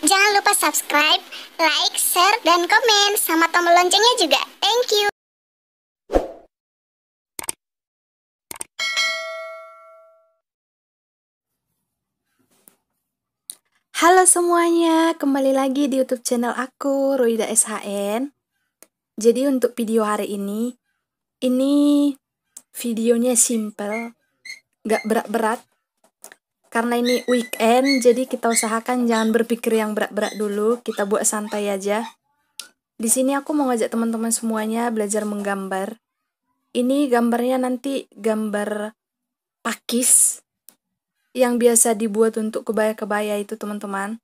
Jangan lupa subscribe, like, share, dan komen, sama tombol loncengnya juga. Thank you. Halo semuanya, kembali lagi di YouTube channel aku, Ruida SHN. Jadi untuk video hari ini videonya simple, gak berat-berat. Karena ini weekend, jadi kita usahakan jangan berpikir yang berat-berat dulu, kita buat santai aja. Di sini aku mau ngajak teman-teman semuanya belajar menggambar. Ini gambarnya nanti gambar pakis yang biasa dibuat untuk kebaya-kebaya itu teman-teman.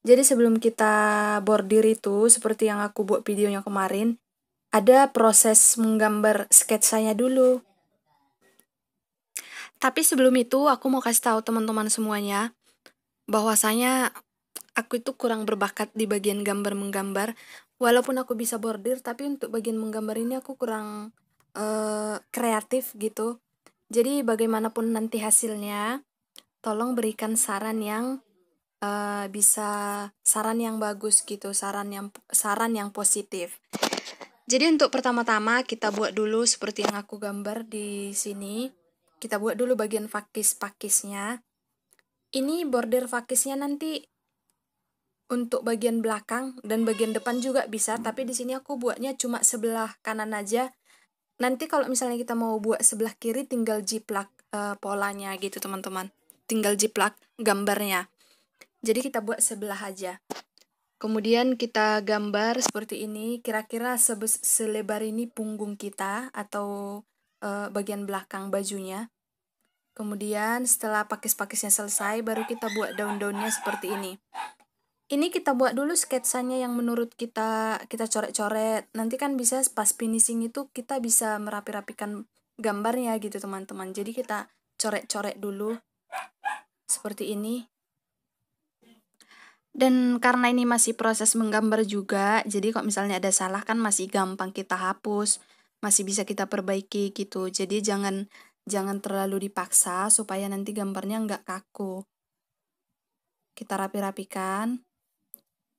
Jadi sebelum kita bordir itu, seperti yang aku buat videonya kemarin, ada proses menggambar sketsanya dulu. Tapi sebelum itu, aku mau kasih tahu teman-teman semuanya, bahwasanya aku itu kurang berbakat di bagian gambar menggambar. Walaupun aku bisa bordir, tapi untuk bagian menggambar ini aku kurang kreatif gitu. Jadi bagaimanapun nanti hasilnya, tolong berikan saran yang saran yang bagus gitu, saran yang positif. Jadi untuk pertama-tama kita buat dulu seperti yang aku gambar di sini. Kita buat dulu bagian pakis-pakisnya. Ini bordir pakisnya nanti untuk bagian belakang dan bagian depan juga bisa, tapi di sini aku buatnya cuma sebelah kanan aja. Nanti kalau misalnya kita mau buat sebelah kiri, tinggal jiplak polanya gitu teman-teman. Tinggal jiplak gambarnya. Jadi kita buat sebelah aja. Kemudian kita gambar seperti ini, kira-kira selebar ini punggung kita atau bagian belakang bajunya. Kemudian setelah pakis-pakisnya selesai, baru kita buat daun-daunnya seperti ini. Ini kita buat dulu sketsanya yang menurut kita coret-coret. Nanti kan bisa pas finishing itu kita bisa merapi-rapikan gambarnya gitu teman-teman. Jadi kita coret-coret dulu seperti ini. Dan karena ini masih proses menggambar juga, jadi kalau misalnya ada salah kan masih gampang kita hapus, masih bisa kita perbaiki gitu. Jadi jangan terlalu dipaksa supaya nanti gambarnya nggak kaku. Kita rapi-rapikan,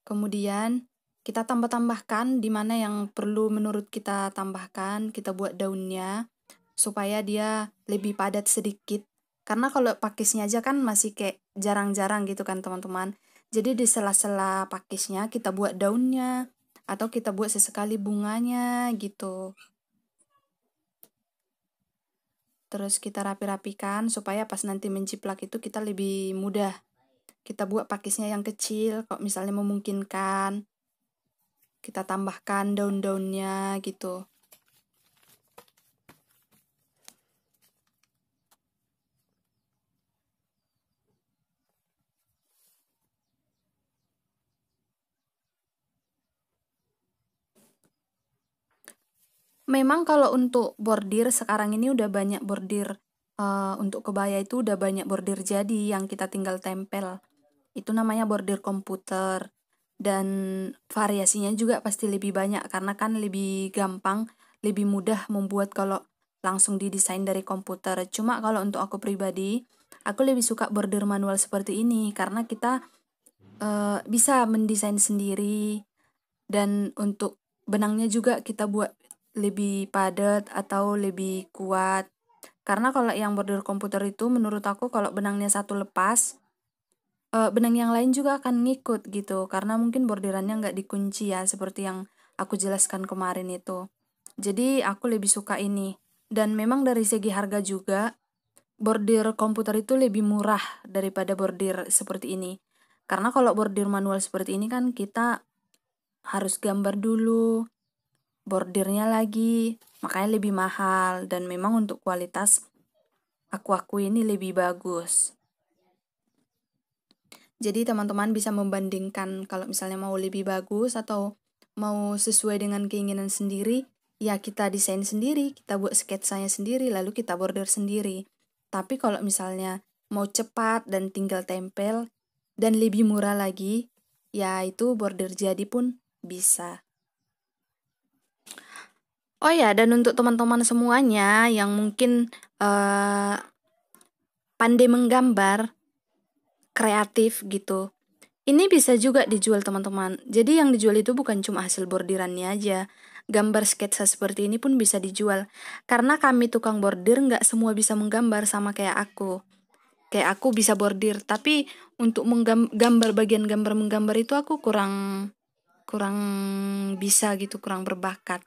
kemudian kita tambahkan di mana yang perlu menurut kita tambahkan, kita buat daunnya supaya dia lebih padat sedikit. Karena kalau pakisnya aja kan masih kayak jarang-jarang gitu kan teman-teman. Jadi di sela-sela pakisnya kita buat daunnya atau kita buat sesekali bunganya gitu. Terus kita rapi-rapikan supaya pas nanti menjiplak itu kita lebih mudah. Kita buat pakisnya yang kecil, kalau misalnya memungkinkan. Kita tambahkan daun-daunnya gitu. Memang kalau untuk bordir sekarang ini udah banyak bordir untuk kebaya itu udah banyak bordir jadi yang kita tinggal tempel. Itu namanya bordir komputer. Dan variasinya juga pasti lebih banyak karena kan lebih gampang, lebih mudah membuat kalau langsung didesain dari komputer. Cuma kalau untuk aku pribadi, aku lebih suka bordir manual seperti ini karena kita bisa mendesain sendiri dan untuk benangnya juga kita buat lebih padat atau lebih kuat. Karena kalau yang bordir komputer itu menurut aku kalau benangnya satu lepas, benang yang lain juga akan ngikut gitu. Karena mungkin bordirannya nggak dikunci ya seperti yang aku jelaskan kemarin itu. Jadi aku lebih suka ini. Dan memang dari segi harga juga, bordir komputer itu lebih murah daripada bordir seperti ini. Karena kalau bordir manual seperti ini kan kita harus gambar dulu, bordirnya lagi, makanya lebih mahal. Dan memang untuk kualitas aku ini lebih bagus. Jadi teman-teman bisa membandingkan kalau misalnya mau lebih bagus atau mau sesuai dengan keinginan sendiri, ya kita desain sendiri, kita buat sketsanya sendiri, lalu kita bordir sendiri. Tapi kalau misalnya mau cepat dan tinggal tempel dan lebih murah lagi, ya itu bordir jadi pun bisa. Oh ya, dan untuk teman-teman semuanya yang mungkin pandai menggambar, kreatif gitu, Ini bisa juga dijual teman-teman. Jadi yang dijual itu bukan cuma hasil bordirannya aja. Gambar sketsa seperti ini pun bisa dijual. Karena kami tukang bordir nggak semua bisa menggambar sama kayak aku. Kayak aku bisa bordir, tapi untuk menggambar bagian gambar menggambar itu aku kurang kurang bisa gitu, kurang berbakat.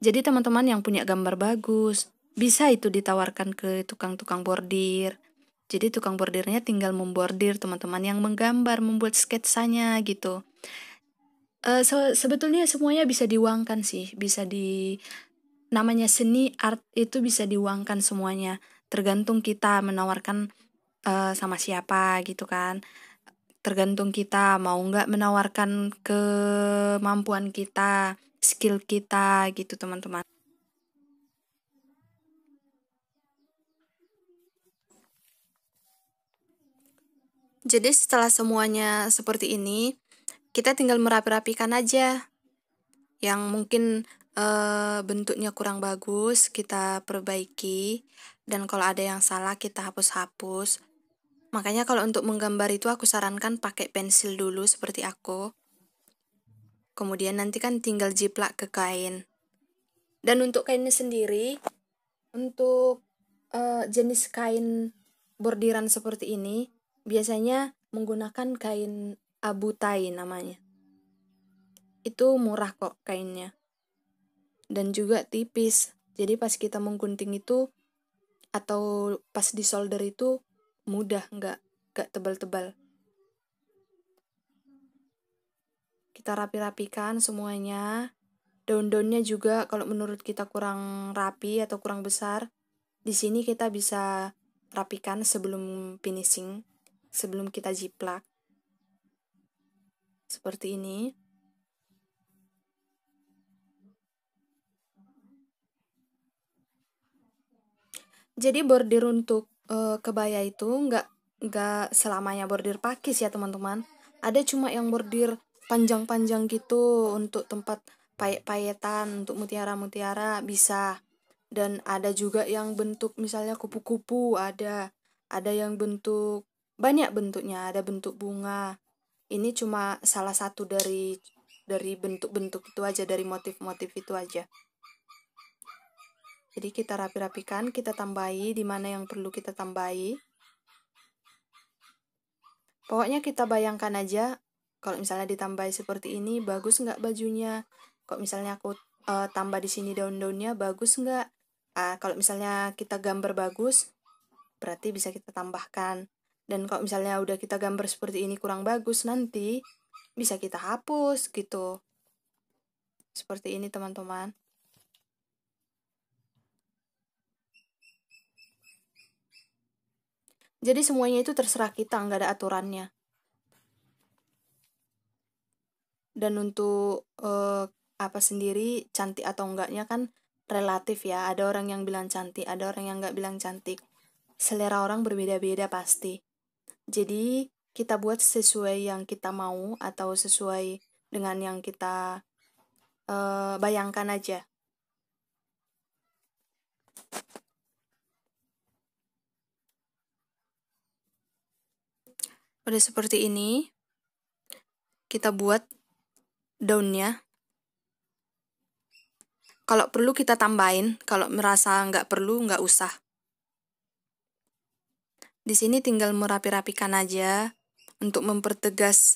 Jadi teman-teman yang punya gambar bagus, bisa itu ditawarkan ke tukang-tukang bordir. Jadi tukang bordirnya tinggal membordir, teman-teman yang menggambar, membuat sketsanya gitu. Sebetulnya semuanya bisa diuangkan sih, namanya seni art itu bisa diuangkan semuanya. Tergantung kita menawarkan sama siapa gitu kan. Tergantung kita mau nggak menawarkan kemampuan kita, skill kita gitu teman-teman. Jadi setelah semuanya seperti ini, kita tinggal merapi-rapikan aja. Yang mungkin bentuknya kurang bagus, kita perbaiki. Dan kalau ada yang salah, kita hapus-hapus. Makanya kalau untuk menggambar itu aku sarankan pakai pensil dulu seperti aku. Kemudian nanti kan tinggal jiplak ke kain. Dan untuk kainnya sendiri, untuk jenis kain bordiran seperti ini, biasanya menggunakan kain abu tai namanya. Itu murah kok kainnya. Dan juga tipis. Jadi pas kita menggunting itu, atau pas di solder itu, mudah, nggak tebal-tebal. Kita rapi-rapikan semuanya. Daun-daunnya juga kalau menurut kita kurang rapi atau kurang besar, di sini kita bisa rapikan sebelum finishing, sebelum kita jiplak. Seperti ini. Jadi bordir untuk kebaya itu nggak selamanya bordir pakis ya teman-teman. Ada cuma yang bordir panjang-panjang gitu untuk tempat payet-payetan, untuk mutiara-mutiara bisa. Dan ada juga yang bentuk misalnya kupu-kupu, ada yang bentuk, banyak bentuknya, ada bentuk bunga. Ini cuma salah satu dari bentuk-bentuk itu aja, dari motif-motif itu aja. Jadi kita rapi-rapikan, kita tambahi di mana yang perlu kita tambahi. Pokoknya kita bayangkan aja, kalau misalnya ditambahi seperti ini, bagus nggak bajunya? Kalau misalnya aku tambah di sini daun-daunnya, bagus nggak? Kalau misalnya kita gambar bagus, berarti bisa kita tambahkan. Dan kalau misalnya udah kita gambar seperti ini kurang bagus, nanti bisa kita hapus gitu. Seperti ini teman-teman. Jadi semuanya itu terserah kita, nggak ada aturannya. Dan untuk apa sendiri, cantik atau enggaknya kan relatif ya. Ada orang yang bilang cantik, ada orang yang nggak bilang cantik. Selera orang berbeda-beda pasti. Jadi kita buat sesuai yang kita mau atau sesuai dengan yang kita bayangkan aja. Udah seperti ini, kita buat daunnya. Kalau perlu kita tambahin, kalau merasa nggak perlu nggak usah. Di sini tinggal merapi-rapikan aja untuk mempertegas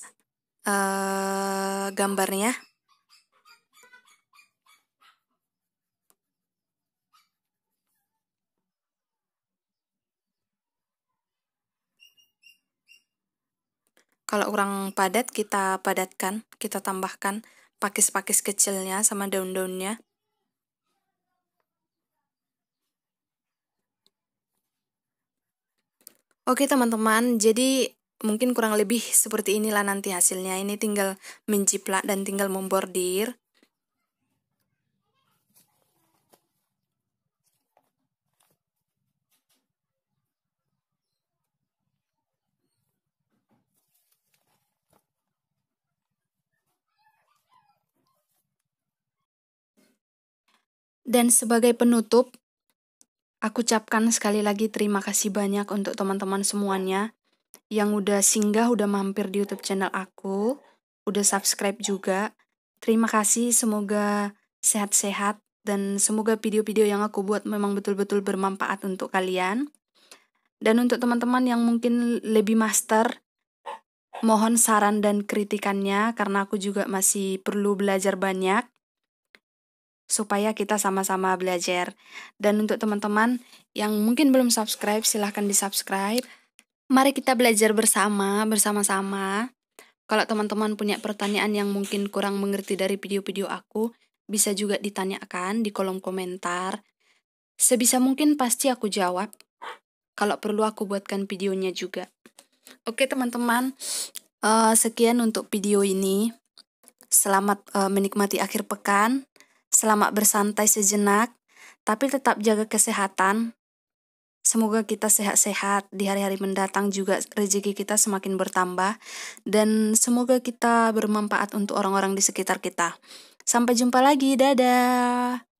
gambarnya. Kalau kurang padat, kita padatkan, kita tambahkan pakis-pakis kecilnya sama daun-daunnya. Oke teman-teman, jadi mungkin kurang lebih seperti inilah nanti hasilnya. Ini tinggal menjiplak dan tinggal membordir. Dan sebagai penutup, aku ucapkan sekali lagi terima kasih banyak untuk teman-teman semuanya yang udah singgah, udah mampir di YouTube channel aku, udah subscribe juga. Terima kasih, semoga sehat-sehat dan semoga video-video yang aku buat memang betul-betul bermanfaat untuk kalian. Dan untuk teman-teman yang mungkin lebih master, mohon saran dan kritikannya karena aku juga masih perlu belajar banyak supaya kita sama-sama belajar. Dan untuk teman-teman yang mungkin belum subscribe, silahkan di-subscribe. Mari kita belajar bersama-sama. Kalau teman-teman punya pertanyaan yang mungkin kurang mengerti dari video-video aku, bisa juga ditanyakan di kolom komentar. Sebisa mungkin pasti aku jawab. Kalau perlu aku buatkan videonya juga. Oke teman-teman, sekian untuk video ini. Selamat menikmati akhir pekan. Selamat bersantai sejenak, tapi tetap jaga kesehatan. Semoga kita sehat-sehat, di hari-hari mendatang juga rezeki kita semakin bertambah, dan semoga kita bermanfaat untuk orang-orang di sekitar kita. Sampai jumpa lagi, dadah!